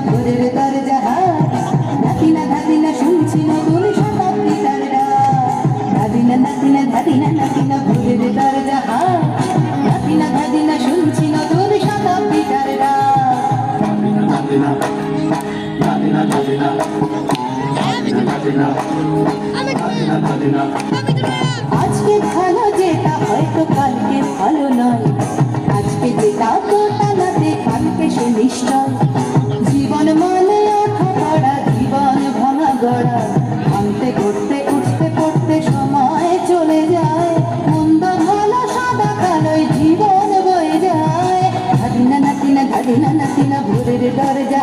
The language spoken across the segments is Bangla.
ভোরের দরজা ধাদিনা ধাদিনা শুনছি নতুন শতাব্দীটার ধাদিনা ধাদিনা ধাদিনা ধাদিনা ভোরের দরজা ধাদিনা ধাদিনা শুনছি নতুন শতাব্দীটার আজকে ভালো যেটা হয়তো কালকে ভালো নয়, আজকে যেটা টানাতে কালকে সে নিশ্চয়। জীবন মানে ওঠা পড়া, জীবন ভাঙা গড়া, ভাঙতে করতে উঠতে পড়তে সময় চলে যায়। মন্দ ভালো সাদা কালোয় জীবন বয়ে যায়। ধাদিনা নাতিনা ধাদিনা নাতিনা ভোরের দরজা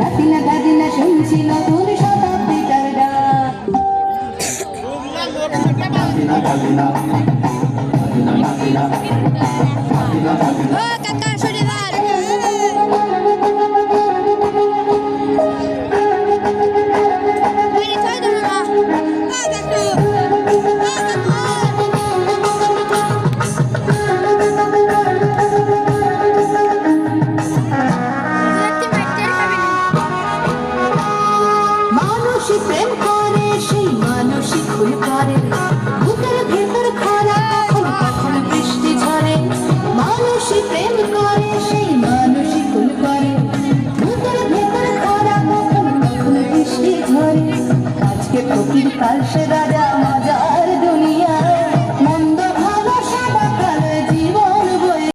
নাতিনা ধাদিনা শুনছি নতুন শতাব্দীটার ডাক। Oh, kakak.